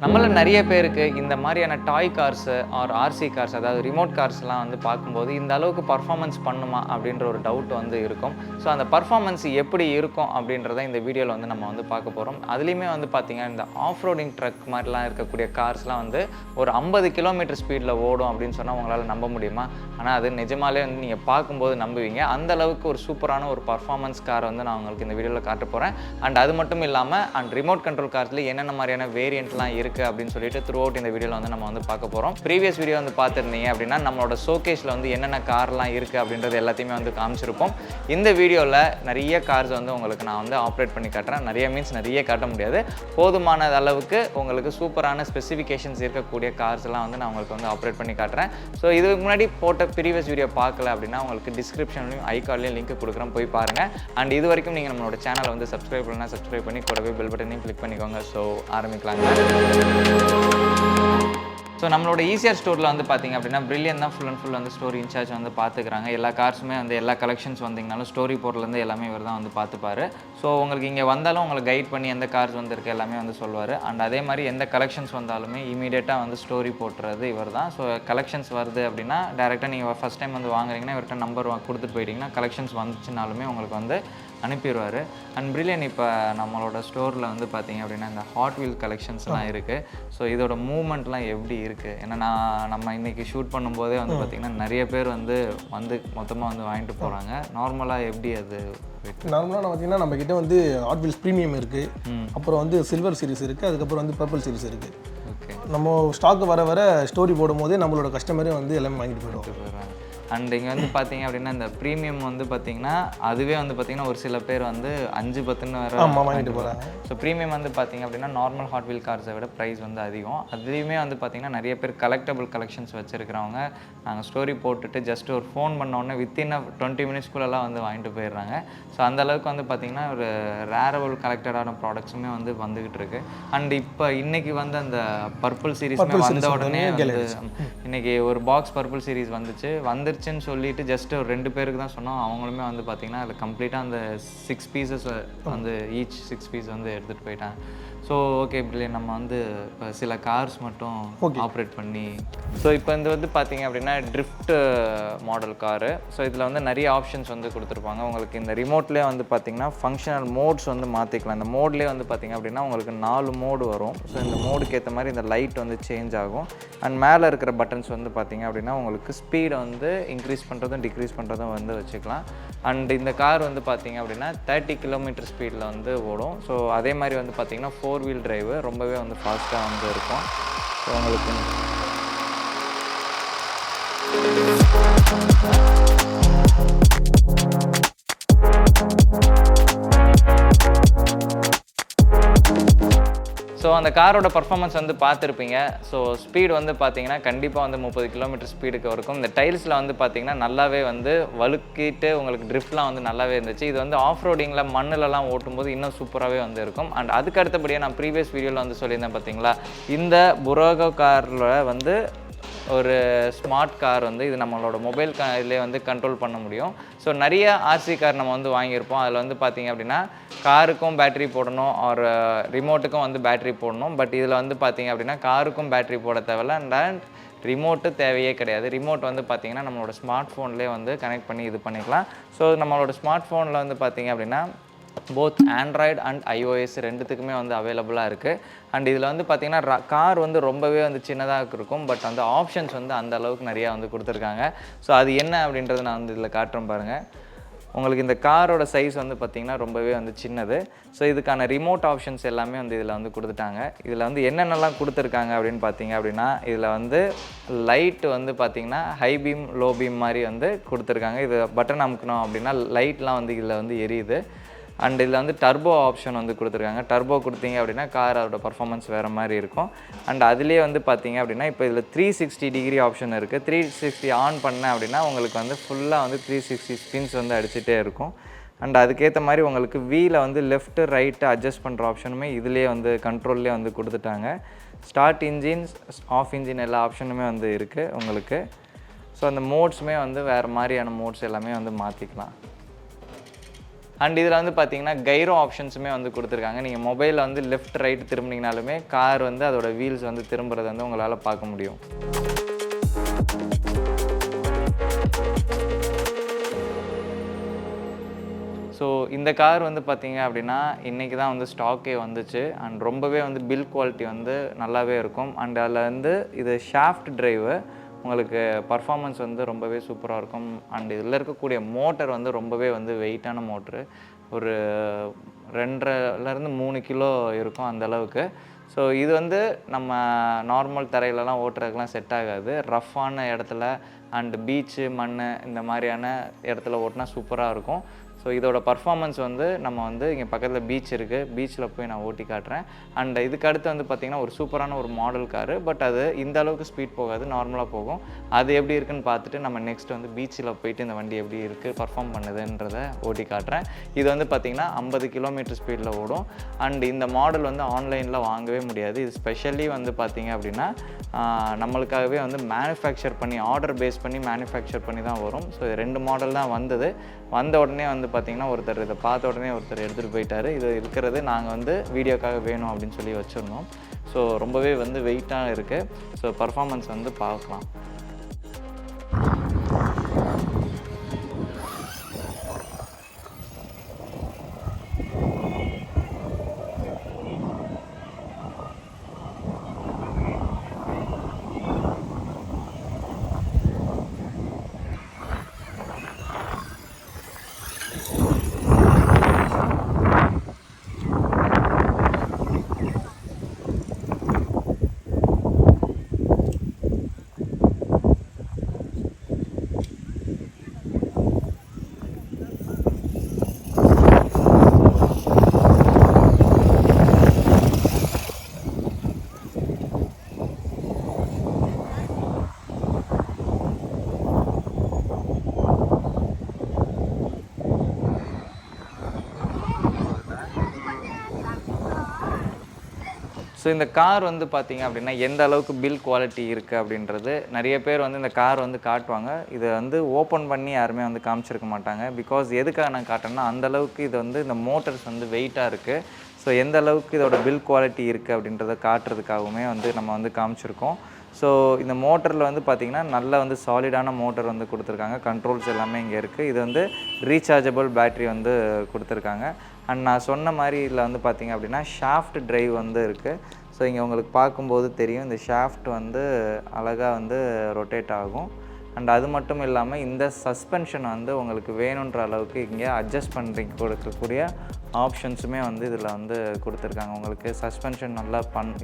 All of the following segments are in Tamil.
நம்மள நிறைய பேருக்கு இந்த மாதிரியான டாய் கார்ஸு ஆர் ஆர்சி கார்ஸ் அதாவது ரிமோட் கார்ஸ்லாம் வந்து பார்க்கும்போது இந்த அளவுக்கு பர்ஃபார்மன்ஸ் பண்ணுமா அப்படின்ற ஒரு டவுட் வந்து இருக்கும். ஸோ அந்த பர்ஃபார்மன்ஸ் எப்படி இருக்கும் அப்படின்றத இந்த வீடியோவில் வந்து நம்ம வந்து பார்க்க போகிறோம். அதுலேயுமே வந்து பார்த்திங்கன்னா இந்த ஆஃப் ரோடிங் ட்ரக் மாதிரிலாம் இருக்கக்கூடிய கார்ஸ்லாம் வந்து ஒரு 50 கிலோமீட்டர் ஸ்பீடில் ஓடும் அப்படின்னு சொன்னால் உங்களால் நம்ப முடியுமா? ஆனால் அது நிஜமாலே வந்து நீங்கள் பார்க்கும்போது நம்புவீங்க. அந்த அளவுக்கு ஒரு சூப்பரான ஒரு பர்ஃபார்மன்ஸ் காரை வந்து நான் உங்களுக்கு இந்த வீடியோவில் காட்ட போகிறேன். அண்ட் அது மட்டும் இல்லாமல் ரிமோட் கண்ட்ரோல் கார்ஸில் என்னென்ன மாதிரியான வேரியண்ட்லாம் இருக்குது அப்படின்னு சொல்லிட்டு த்ரூ அவுட் இந்த வீடியோவில் வந்து நம்ம வந்து பார்க்க போகிறோம். ப்ரீவியஸ் வீடியோ வந்து பார்த்துருந்தீங்க அப்படின்னா நம்மளோட ஷோகேஸில் வந்து என்னென்ன கார்லாம் இருக்குது அப்படின்றது எல்லாத்தையுமே வந்து காமிச்சிருப்போம். இந்த வீடியோவில் நிறைய கார்ஸ் வந்து உங்களுக்கு நான் வந்து ஆப்ரேட் பண்ணி காட்டுறேன். நிறைய காட்ட முடியாது, போதுமான அளவுக்கு உங்களுக்கு சூப்பரான ஸ்பெசிஃபிகேஷன்ஸ் இருக்கக்கூடிய கார்ஸ்லாம் வந்து நான் உங்களுக்கு வந்து ஆப்ரேட் பண்ணி காட்டுறேன். ஸோ இதுக்கு முன்னாடி போட்ட ப்ரீவியஸ் வீடியோ பார்க்கல அப்படின்னா உங்களுக்கு டிஸ்கிரிப்ஷன்லையும் ஐகார்ட்லையும் லிங்க் கொடுக்குறோம், போய் பாருங்கள். அண்ட் இது வரைக்கும் நீங்கள் நம்மளோட சேனலை வந்து சப்ஸ்கிரைப் பண்ணால் சப்ஸ்கிரைப் பண்ணி கூடவே பெல் பட்டனையும் கிளிக் பண்ணிக்கோங்க. ஸோ ஆரம்பிக்கலாங்க. ஸோ நம்மளோட ஈசிஆர் ஸ்டோரில் வந்து பார்த்திங்க அப்படின்னா பிரில்லியன் தான் ஃபுல் அண்ட் ஃபுல் வந்து ஸ்டோரி இன்சார்ஜ் வந்து பார்த்துக்கிறாங்க. எல்லா கார்ஸுமே வந்து எல்லா கலெக்ஷன்ஸ் வந்திங்கனாலும் ஸ்டோரி போர்ட்லேருந்து எல்லாமே இவர் தான் வந்து பார்த்துப்பாரு. ஸோ உங்களுக்கு இங்கே வந்தாலும் உங்களுக்கு கைட் பண்ணி எந்த கார்ஸ் வந்துருக்கு எல்லாமே வந்து சொல்லுவார். அண்ட் அதே மாதிரி எந்த கலெக்ஷன்ஸ் வந்தாலுமே இமீடியட்டாக வந்து ஸ்டோரி போட்டுறது இவர் தான். ஸோ கலெக்ஷன்ஸ் வருது அப்படின்னா டேரெக்டாக நீங்கள் ஃபஸ்ட் டைம் வந்து வாங்குறீங்கன்னா இவர்கிட்ட நம்பர் கொடுத்துட்டு போயிட்டீங்கன்னா கலெக்ஷன்ஸ் வந்துச்சுனாலுமே உங்களுக்கு வந்து அனுப்பிடுவார். அண்ட் பிரில்லியன் இப்போ நம்மளோட ஸ்டோரில் வந்து பார்த்திங்க அப்படின்னா இந்த ஹாட் வீல் கலெக்ஷன்ஸ்லாம் இருக்குது. ஸோ இதோட மூவ்மெண்ட்லாம் எப்படி இருக்குது, ஏன்னா நம்ம இன்றைக்கி ஷூட் பண்ணும்போதே வந்து பார்த்திங்கன்னா நிறைய பேர் வந்து மொத்தமாக வந்து வாங்கிட்டு போகிறாங்க. நார்மலாக எப்படி அது நார்மலாக பார்த்திங்கன்னா நம்மக்கிட்ட வந்து ஹாட் வீல்ஸ் ப்ரீமியம் இருக்குது, அப்புறம் வந்து சில்வர் சீரிஸ் இருக்குது, அதுக்கப்புறம் வந்து பர்பிள் சீரிஸ் இருக்குது. ஓகே, நம்ம ஸ்டாக்கு வர ஸ்டோரி போடும்போதே நம்மளோட கஸ்டமரே வந்து எல்லாமே வாங்கிட்டு போயிடுவாங்க. அண்ட் இங்கே வந்து பார்த்திங்க அப்படின்னா இந்த ப்ரீமியம் வந்து பார்த்திங்கன்னா அதுவே வந்து பார்த்திங்கன்னா ஒரு சில பேர் வந்து 5-10 வேறு வாங்கிட்டு போகிறாங்க. ஸோ ப்ரீமியம் வந்து பார்த்திங்க அப்படின்னா நார்மல் ஹாட் வீல் கார்ஸை விட ப்ரைஸ் வந்து அதிகம். அதுலேயுமே வந்து பார்த்திங்கன்னா நிறைய பேர் கலெக்டபிள் கலெக்ஷன்ஸ் வச்சுருக்கிறவங்க நாங்கள் ஸ்டோரி போட்டுட்டு ஜஸ்ட் ஒரு ஃபோன் பண்ணோடனே வித்தின் 20 மினிட்ஸ்குள்ளெல்லாம் வந்து வாங்கிட்டு போயிடுறாங்க. ஸோ அந்தளவுக்கு வந்து பார்த்திங்கன்னா ஒரு ரேரபிள் கலெக்டடான ப்ராடக்ட்ஸுமே வந்து வந்துக்கிட்டு இருக்குது. அண்ட் இப்போ இன்றைக்கி வந்து அந்த பர்பிள் சீரீஸ்மே வந்த உடனே வந்து இன்றைக்கி ஒரு பாக்ஸ் பர்பிள் சீரீஸ் வந்துருச்சுன்னு சொல்லிட்டு ஜஸ்ட் ஒரு 2 பேருக்கு தான் சொன்னோம். அவங்களுமே வந்து பார்த்திங்கன்னா அதில் கம்ப்ளீட்டாக அந்த 6 பீசஸ் வந்து ஈச் 6 பீஸ் வந்து எடுத்துகிட்டு போயிட்டாங்க. ஸோ ஓகே பிரில்லியன், நம்ம வந்து இப்போ சில கார்ஸ் மட்டும் ஆப்ரேட் பண்ணி ஸோ இப்போ இந்த வந்து பார்த்திங்க அப்படின்னா ட்ரிஃப்ட் மாடல் காரு. ஸோ இதில் வந்து நிறைய ஆப்ஷன்ஸ் வந்து கொடுத்துருப்பாங்க. உங்களுக்கு இந்த ரிமோட்லேயே வந்து பார்த்திங்கன்னா ஃபங்க்ஷனல் மோட்ஸ் வந்து மாற்றிக்கலாம். இந்த மோட்லேயே வந்து பார்த்திங்க அப்படின்னா உங்களுக்கு 4 மோடு வரும். ஸோ இந்த மோடுக்கு ஏற்ற மாதிரி இந்த லைட் வந்து சேஞ்ச் ஆகும். அண்ட் மேலே இருக்கிற பட்டன்ஸ் வந்து பார்த்திங்க அப்படின்னா உங்களுக்கு ஸ்பீடை வந்து இன்க்ரீஸ் பண்ணுறதும் டிக்ரீஸ் பண்ணுறதும் வந்து வச்சுக்கலாம். அண்ட் இந்த கார் வந்து பார்த்திங்க அப்படின்னா 30 கிலோமீட்டர் ஸ்பீடில் வந்து ஓடும். ஸோ அதே மாதிரி வந்து பார்த்திங்கன்னா 4 வீல் டிரைவு ரொம்பவே வந்து ஃபாஸ்ட்டாக வந்து இருக்கும். ஸோ உங்களுக்கு ஸோ அந்த காரோட பர்ஃபார்மன்ஸ் வந்து பார்த்துருப்பீங்க. ஸோ ஸ்பீடு வந்து பார்த்தீங்கன்னா கண்டிப்பாக வந்து 30 கிலோமீட்டர் ஸ்பீடுக்கு இருக்கும். இந்த டைல்ஸில் வந்து பார்த்தீங்கன்னா நல்லாவே வந்து வழுக்கிட்டு உங்களுக்கு ட்ரிஃப்ட்லாம் வந்து நல்லாவே இருந்துச்சு. இது வந்து ஆஃப் ரோடிங்கில் மண்ணிலலாம் ஓட்டும்போது இன்னும் சூப்பராகவே வந்து இருக்கும். அண்ட் அதுக்கு அடுத்தபடியாக நான் ப்ரீவியஸ் வீடியோவில் வந்து சொல்லியிருந்தேன் பார்த்தீங்களா, இந்த புரோகோ காரில் வந்து ஒரு ஸ்மார்ட் கார் வந்து இது நம்மளோட மொபைல் இதிலே வந்து கண்ட்ரோல் பண்ண முடியும். ஸோ நிறைய ஆர்சி கார் நம்ம வந்து வாங்கியிருப்போம். அதில் வந்து பார்த்திங்க அப்படின்னா காருக்கும் பேட்ரி போடணும், ஒரு ரிமோட்டுக்கும் வந்து பேட்ரி போடணும். பட் இதில் வந்து பார்த்திங்க அப்படின்னா காருக்கும் பேட்ரி போட தேவையில்ல, அண்ட் ரிமோட்டு தேவையே கிடையாது. ரிமோட் வந்து பார்த்திங்கன்னா நம்மளோட ஸ்மார்ட் ஃபோன்லேயே வந்து கனெக்ட் பண்ணி இது பண்ணிக்கலாம். ஸோ நம்மளோட ஸ்மார்ட் ஃபோனில் வந்து பார்த்திங்க அப்படின்னா போத் ஆண்ட்ராய்டு அண்ட் iOS ரெண்டுத்துக்குமே வந்து அவைலபிளாக இருக்குது. அண்ட் இதில் வந்து பார்த்திங்கன்னா கார் வந்து ரொம்பவே வந்து சின்னதாக இருக்கும். பட் அந்த ஆப்ஷன்ஸ் வந்து அந்த அளவுக்கு நிறையா வந்து கொடுத்துருக்காங்க. ஸோ அது என்ன அப்படின்றத நான் வந்து இதில் காட்டுறேன் பாருங்கள். உங்களுக்கு இந்த காரோட சைஸ் வந்து பார்த்திங்கன்னா ரொம்பவே வந்து சின்னது. ஸோ இதுக்கான ரிமோட் ஆப்ஷன்ஸ் எல்லாமே வந்து இதில் வந்து கொடுத்துட்டாங்க. இதில் வந்து என்னென்னலாம் கொடுத்துருக்காங்க அப்படின்னு பார்த்தீங்க அப்படின்னா இதில் வந்து லைட்டு வந்து பார்த்திங்கன்னா ஹை பீம் லோ பீம் மாதிரி வந்து கொடுத்துருக்காங்க. இது பட்டன் அமுக்கணும் அப்படின்னா லைட்லாம் வந்து இதில் வந்து எரியுது. அண்ட் இதில் வந்து டர்போ ஆப்ஷன் வந்து கொடுத்துருக்காங்க. டர்போ கொடுத்தீங்க அப்படின்னா கார் அதோட பர்ஃபார்மன்ஸ் வேறு மாதிரி இருக்கும். அண்ட் அதுலேயே வந்து பார்த்திங்க அப்படின்னா இப்போ இதில் 360 டிகிரி ஆப்ஷன் இருக்குது. 360 ஆன் பண்ணேன் அப்படின்னா உங்களுக்கு வந்து ஃபுல்லாக வந்து 360 ஸ்பின்ஸ் வந்து அடிச்சுட்டே இருக்கும். அண்ட் அதுக்கேற்ற மாதிரி உங்களுக்கு வீலை வந்து லெஃப்ட்டு ரைட்டு அட்ஜஸ்ட் பண்ணுற ஆப்ஷனுமே இதிலே வந்து கண்ட்ரோல்லே வந்து கொடுத்துட்டாங்க. ஸ்டார்ட் இன்ஜின், ஆஃப் இன்ஜின் எல்லா ஆப்ஷனுமே வந்து இருக்குது உங்களுக்கு. ஸோ அந்த மோட்ஸுமே வந்து வேறு மாதிரியான மோட்ஸ் எல்லாமே வந்து மாற்றிக்கலாம். அண்ட் இதில் வந்து பார்த்தீங்கன்னா கைரோ ஆப்ஷன்ஸுமே வந்து கொடுத்துருக்காங்க. நீங்கள் மொபைலில் வந்து லெஃப்ட் ரைட் திரும்பினீங்கனாலுமே கார் வந்து அதோட வீல்ஸ் வந்து திரும்புறது வந்து உங்களால் பார்க்க முடியும். ஸோ இந்த கார் வந்து பார்த்தீங்க அப்படின்னா இன்றைக்கி தான் வந்து ஸ்டாக்கே வந்துச்சு. அண்ட் ரொம்பவே வந்து பில்ட் குவாலிட்டி வந்து நல்லாவே இருக்கும். அண்ட் அதில் வந்து இது ஷாஃப்ட் டிரைவு, உங்களுக்கு பர்ஃபார்மன்ஸ் வந்து ரொம்பவே சூப்பராக இருக்கும். அண்ட் இதில் இருக்கக்கூடிய மோட்டர் வந்து ரொம்பவே வந்து வெயிட்டான மோட்ரு, ஒரு 2.5லேருந்து 3 கிலோ இருக்கும் அந்தளவுக்கு. ஸோ இது வந்து நம்ம நார்மல் தரையிலலாம் ஓட்டுறதுக்கெலாம் செட் ஆகாது. ரஃப்பான இடத்துல அண்ட் பீச்சு, மண் இந்த மாதிரியான இடத்துல ஓட்டினா சூப்பராக இருக்கும். ஸோ இதோட பர்ஃபார்மன்ஸ் வந்து நம்ம வந்து இங்கே பக்கத்தில் பீச் இருக்குது, பீச்சில் போய் நான் ஓட்டி காட்டுறேன். அண்ட் இதுக்கு அடுத்து வந்து பார்த்திங்கன்னா ஒரு சூப்பரான ஒரு மாடல் காரு, பட் அது இந்த அளவுக்கு ஸ்பீட் போகாது, நார்மலாக போகும். அது எப்படி இருக்குன்னு பார்த்துட்டு நம்ம நெக்ஸ்ட் வந்து பீச்சில் போயிட்டு இந்த வண்டி எப்படி இருக்குது, பர்ஃபார்ம் பண்ணுதுன்றதை ஓட்டி காட்டுறேன். இது வந்து பார்த்திங்கன்னா 50 கிலோமீட்டர் ஸ்பீடில் ஓடும். அண்ட் இந்த மாடல் வந்து ஆன்லைனில் வாங்கவே முடியாது. இது ஸ்பெஷலி வந்து பார்த்திங்க அப்படின்னா நம்மளுக்காகவே வந்து மேனுஃபேக்சர் பண்ணி, ஆர்டர் பேஸ் பண்ணி மேனுஃபேக்சர் பண்ணி தான் வரும். ஸோ 2 மாடல் தான் வந்தது. வந்த உடனே வந்து பார்த்திங்கன்னா ஒருத்தர் இதை பார்த்த உடனே ஒருத்தர் எடுத்துகிட்டு போயிட்டார். இது இருக்கிறது நாங்கள் வந்து வீடியோக்காக வேணும் அப்படின்னு சொல்லி வச்சுருந்தோம். ஸோ ரொம்பவே வந்து வெயிட்டாக இருக்குது. ஸோ பர்ஃபார்மன்ஸ் வந்து பார்க்கலாம். ஸோ இந்த கார் வந்து பார்த்திங்க அப்படின்னா எந்த அளவுக்கு பில்ட் குவாலிட்டி இருக்குது அப்படின்றது நிறைய பேர் வந்து இந்த கார் வந்து காட்டுவாங்க. இதை வந்து ஓப்பன் பண்ணி யாருமே வந்து காமிச்சிருக்க மாட்டாங்க. பிகாஸ் எதுக்காக நான் காட்டேன்னா அந்தளவுக்கு இது வந்து இந்த மோட்டர்ஸ் வந்து வெயிட்டாக இருக்குது. ஸோ எந்த அளவுக்கு இதோட பில்ட் குவாலிட்டி இருக்குது அப்படின்றத காட்டுறதுக்காகவுமே வந்து நம்ம வந்து காமிச்சிருக்கோம். ஸோ இந்த மோட்டரில் வந்து பார்த்திங்கன்னா நல்ல வந்து சாலிடான மோட்டர் வந்து கொடுத்துருக்காங்க. கண்ட்ரோல்ஸ் எல்லாமே இங்கே இருக்குது. இது வந்து ரீசார்ஜபிள் பேட்ரி வந்து கொடுத்துருக்காங்க. அண்ட் நான் சொன்ன மாதிரி இதில் வந்து பார்த்திங்க அப்படின்னா ஷாஃப்ட் டிரைவ் வந்து இருக்குது. ஸோ இங்கே உங்களுக்கு பார்க்கும்போது தெரியும், இந்த ஷாஃப்ட் வந்து அழகாக வந்து ரொட்டேட் ஆகும். அண்ட் அது மட்டும் இல்லாமல் இந்த சஸ்பென்ஷன் வந்து உங்களுக்கு வேணுன்ற அளவுக்கு இங்கே அட்ஜஸ்ட் பண்ணி கொடுக்கக்கூடிய ஆப்ஷன்ஸுமே வந்து இதில் வந்து கொடுத்துருக்காங்க. உங்களுக்கு சஸ்பென்ஷன் நல்லா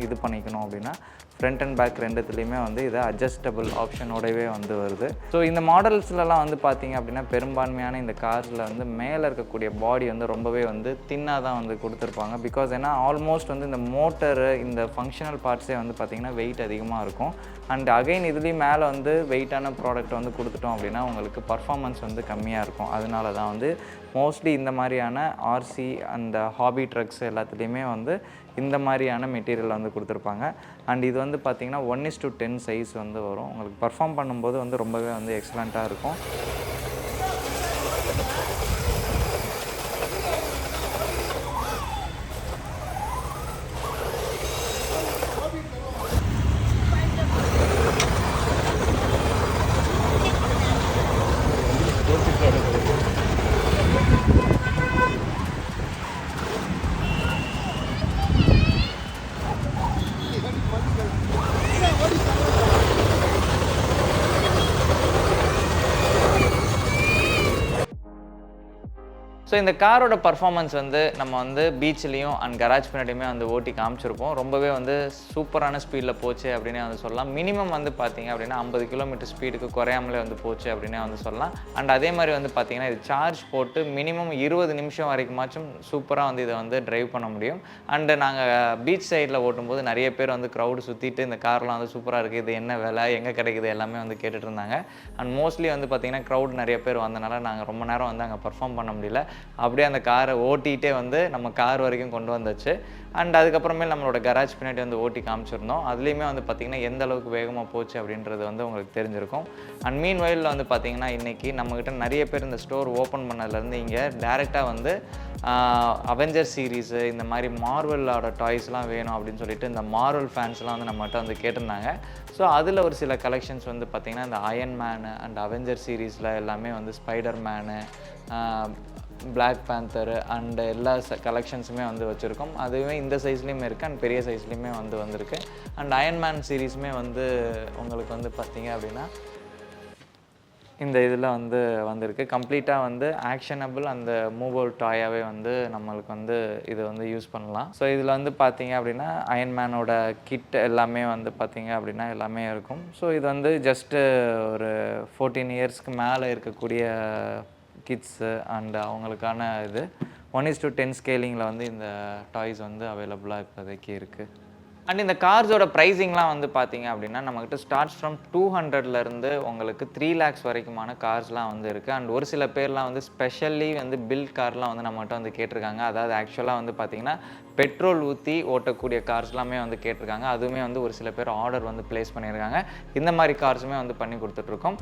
இது பண்ணிக்கணும் அப்படின்னா ஃப்ரண்ட் அண்ட் பேக் ரெண்டுத்துலேயுமே வந்து இது அட்ஜஸ்டபிள் ஆப்ஷனோடவே வந்து வருது. ஸோ இந்த மாடல்ஸ்லலாம் வந்து பார்த்திங்க அப்படின்னா பெரும்பான்மையான இந்த காரில் வந்து மேலே இருக்கக்கூடிய பாடி வந்து ரொம்பவே வந்து தின்னாக தான் வந்து கொடுத்துருப்பாங்க. பிகாஸ் ஏன்னா ஆல்மோஸ்ட் வந்து இந்த மோட்டரு, இந்த ஃபங்க்ஷனல் பார்ட்ஸே வந்து பார்த்திங்கன்னா வெயிட் அதிகமாக இருக்கும். அண்ட் அகைன் இதுலேயும் மேலே வந்து வெயிட்டான ப்ராடக்ட் வந்து கொடுத்துட்டோம் அப்படின்னா உங்களுக்கு பர்ஃபார்மன்ஸ் வந்து கம்மியாக இருக்கும். அதனால தான் வந்து மோஸ்ட்லி இந்த மாதிரியான ஆர்சி அந்த ஹாபி ட்ரக்ஸ் எல்லாத்துலேயுமே வந்து இந்த மாதிரியான மெட்டீரியல் வந்து கொடுத்துருப்பாங்க. அண்ட் இது வந்து பார்த்திங்கன்னா 1:10 சைஸ் வந்து வரும். உங்களுக்கு பர்ஃபார்ம் பண்ணும்போது வந்து ரொம்பவே வந்து எக்ஸலண்ட்டாக இருக்கும். ஸோ இந்த காரோட பர்ஃபார்மன்ஸ் வந்து நம்ம வந்து பீச்லேயும் அண்ட் கராஜ் பின்னாடியுமே வந்து ஓட்டி காமிச்சிருப்போம். ரொம்பவே வந்து சூப்பரான ஸ்பீடில் போச்சு அப்படின்னே வந்து சொல்லலாம். மினிமம் வந்து பார்த்திங்க அப்படின்னா 50 கிலோமீட்டர் ஸ்பீடுக்கு குறையாமலே வந்து போச்சு அப்படின்னே வந்து சொல்லலாம். அண்ட் அதே மாதிரி வந்து பார்த்திங்கன்னா இது சார்ஜ் போட்டு மினிமம் 20 நிமிஷம் வரைக்குமாச்சும் சூப்பராக வந்து இதை வந்து ட்ரைவ் பண்ண முடியும். அண்டு நாங்கள் பீச் சைடில் ஓட்டும்போது நிறைய பேர் வந்து க்ரௌடு சுற்றிட்டு இந்த கார்லாம் வந்து சூப்பராக இருக்குது, இது என்ன விலை, எங்கே கிடைக்குது எல்லாமே வந்து கேட்டுட்டு இருந்தாங்க. அண்ட் மோஸ்ட்லி வந்து பார்த்திங்கன்னா க்ரௌட் நிறைய பேர் வந்தனால நாங்கள் ரொம்ப நேரம் வந்து அங்கே பர்ஃபார்ம் பண்ண முடியல. அப்படியே அந்த காரை ஓட்டிகிட்டே வந்து நம்ம கார் வரைக்கும் கொண்டு வந்தாச்சு. அண்ட் அதுக்கப்புறமே நம்மளோட கராஜ் பின்னாடி வந்து ஓட்டி காமிச்சிருந்தோம். அதுலேயுமே வந்து பார்த்திங்கன்னா எந்த அளவுக்கு வேகமாக போச்சு அப்படின்றது வந்து உங்களுக்கு தெரிஞ்சிருக்கும். அண்ட் மீன் வயலில் வந்து பார்த்திங்கன்னா இன்றைக்கி நம்மக்கிட்ட நிறைய பேர் இந்த ஸ்டோர் ஓப்பன் பண்ணதுலேருந்து இங்கே டேரெக்டாக வந்து அவெஞ்சர் சீரீஸு இந்த மாதிரி மார்வலோட டாய்ஸ்லாம் வேணும் அப்படின்னு சொல்லிட்டு இந்த மார்வல் ஃபேன்ஸ்லாம் வந்து நம்மகிட்ட வந்து கேட்டிருந்தாங்க. ஸோ அதில் ஒரு சில கலெக்ஷன்ஸ் வந்து பார்த்திங்கன்னா இந்த அயன் மேனு அண்ட் அவெஞ்சர் சீரீஸில் எல்லாமே வந்து spider menu, black panther and எல்லா கலெக்ஷன்ஸுமே வந்து வச்சுருக்கோம். அதுவே இந்த சைஸ்லேயுமே இருக்குது அண்ட் பெரிய சைஸ்லேயுமே வந்து வந்திருக்கு. அண்ட் அயன்மேன் சீரீஸுமே வந்து உங்களுக்கு வந்து பார்த்திங்க அப்படின்னா இந்த இதில் வந்து வந்திருக்கு. கம்ப்ளீட்டாக வந்து ஆக்ஷனபிள் அந்த மூவபிள் டாயாகவே வந்து நம்மளுக்கு வந்து இது வந்து யூஸ் பண்ணலாம். ஸோ இதில் வந்து பார்த்திங்க அப்படின்னா அயன்மேனோட கிட் எல்லாமே வந்து பார்த்திங்க அப்படின்னா எல்லாமே இருக்கும். ஸோ இது வந்து ஜஸ்ட்டு ஒரு 14 இயர்ஸ்க்கு மேலே இருக்கக்கூடிய கிட்ஸு அண்ட் அவங்களுக்கான இது 1:10 ஸ்கேலிங்கில் வந்து இந்த டாய்ஸ் வந்து அவைலபிளாக இப்போதைக்கு இருக்குது. அண்ட் இந்த கார்ஸோட ப்ரைஸிங்லாம் வந்து பார்த்திங்க அப்படின்னா நம்மக்கிட்ட ஸ்டார்ட்ஸ் ஃப்ரம் 200லேருந்து உங்களுக்கு 3 lakhs வரைக்குமான கார்ஸ்லாம் வந்து இருக்குது. அண்ட் ஒரு சில பேர்லாம் வந்து ஸ்பெஷலி வந்து பில்ட் கார்லாம் வந்து நம்மகிட்ட வந்து கேட்டிருக்காங்க. அதாவது ஆக்சுவலாக வந்து பார்த்திங்கன்னா பெட்ரோல் ஊற்றி ஓட்டக்கூடிய கார்ஸ்லாமே வந்து கேட்டிருக்காங்க. அதுவுமே வந்து ஒரு சில பேர் ஆர்டர் வந்து ப்ளேஸ் பண்ணியிருக்காங்க. இந்த மாதிரி கார்ஸுமே வந்து பண்ணி கொடுத்துட்ருக்கோம்.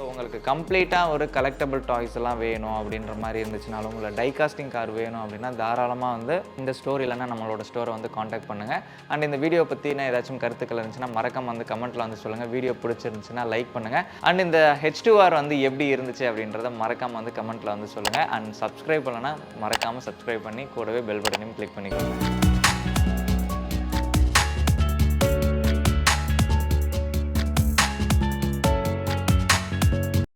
உங்களுக்கு கம்ப்ளீட்டாக ஒரு கலெக்டபிள் டாய்ஸ் எல்லாம் வேணும் அப்படின்ற மாதிரி இருந்துச்சுனாலும் இல்லை டைகாஸ்டிங் கார் வேணும் அப்படின்னா தாராளமாக வந்து இந்த ஸ்டோர் இல்லைன்னா நம்மளோட ஸ்டோரை வந்து காண்டாக்ட் பண்ணுங்கள். அண்ட் இந்த வீடியோ பற்றின ஏதாச்சும் கருத்துக்கள் இருந்துச்சுன்னா மறக்காம வந்து கமெண்ட்டில் வந்து சொல்லுங்கள். வீடியோ பிடிச்சிருந்துச்சுன்னா லைக் பண்ணுங்கள். அண்ட் இந்த H2R வந்து எப்படி இருந்துச்சு அப்படின்றத மறக்காமல் வந்து கமெண்ட்டில் வந்து சொல்லுங்கள். அண்ட் சப்ஸ்கிரைப் பண்ணலைன்னா மறக்காமல் சப்ஸ்கிரைப் பண்ணி கூடவே பெல் பட்டனையும் கிளிக் பண்ணிக்கோங்க.